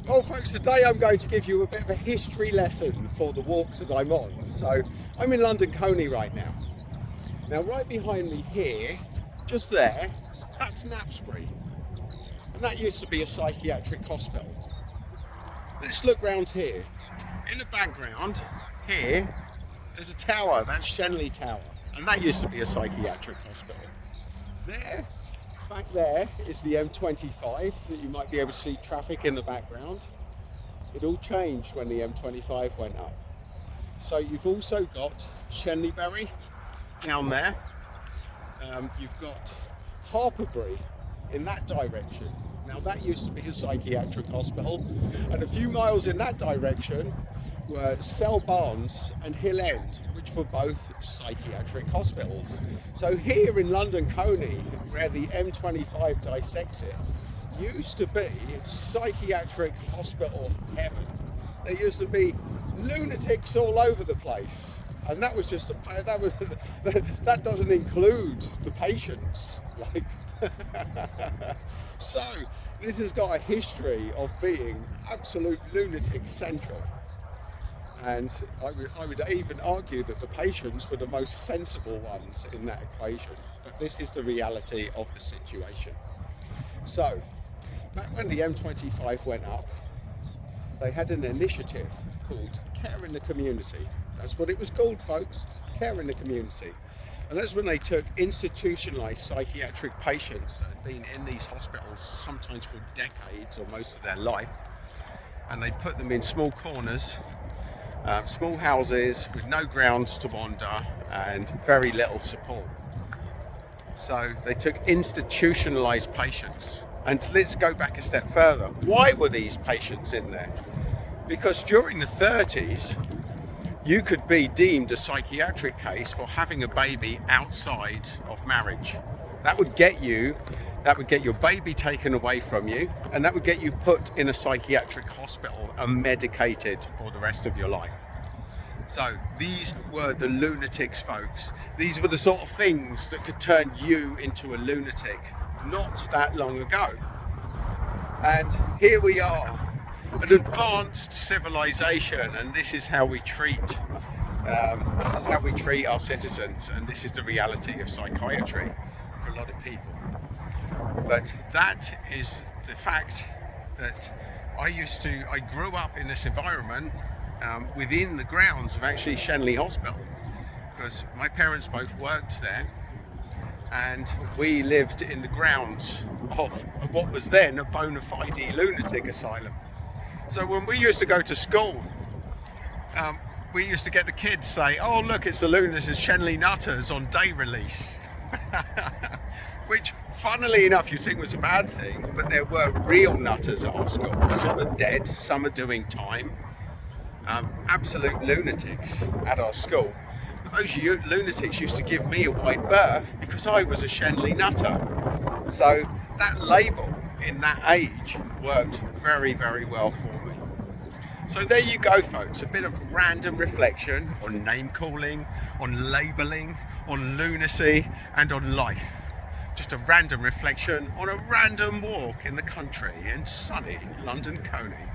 Well folks, today I'm going to give you a bit of a history lesson for the walks that I'm on. So I'm in London Coney right now. Now right behind me here, just there, that's Knapsbury. And that used to be a psychiatric hospital. Let's look round here. In the background, here, there's a tower, that's Shenley Tower. And that used to be a psychiatric hospital. There, back there is the M25 that you might be able to see traffic in the background. It all changed when the M25 went up. So you've also got Shenleybury down there. You've got Harperbury in that direction. Now that used to be a psychiatric hospital, and a few miles in that direction were Sell Barnes and Hill End, which were both psychiatric hospitals. So here in London Coney, where the M25 dissects it, used to be psychiatric hospital heaven. There used to be lunatics all over the place, and that was just that doesn't include the patients. Like, so this has got a history of being absolute lunatic central. And I would even argue that the patients were the most sensible ones in that equation. But this is the reality of the situation. So, back when the M25 went up, they had an initiative called Care in the Community. That's what it was called, folks, Care in the Community. And that's when they took institutionalised psychiatric patients that had been in these hospitals sometimes for decades or most of their life, and they put them in small corners, small houses with no grounds to wander and very little support. So they took institutionalised patients. And let's go back a step further. Why were these patients in there? Because during the 30s, you could be deemed a psychiatric case for having a baby outside of marriage. That would get your baby taken away from you, and that would get you put in a psychiatric hospital and medicated for the rest of your life. So these were the lunatics, folks. These were the sort of things that could turn you into a lunatic not that long ago. And here we are, an advanced civilization, and this is how we treat our citizens, and this is the reality of psychiatry for a lot of people. But that is the fact that I grew up in this environment within the grounds of actually Shenley Hospital, because my parents both worked there, and we lived in the grounds of what was then a bona fide lunatic asylum. So when we used to go to school, we used to get the kids say, "Oh look, it's the Lunatics, Shenley Nutters on day release." Which, funnily enough, you think was a bad thing, but there were real nutters at our school. Some are dead, some are doing time. Absolute lunatics at our school. But those lunatics used to give me a wide berth because I was a Shenley nutter. So that label in that age worked very, very well for me. So there you go, folks, a bit of random reflection on name calling, on labelling, on lunacy, and on life. Just a random reflection on a random walk in the country in sunny London Coney.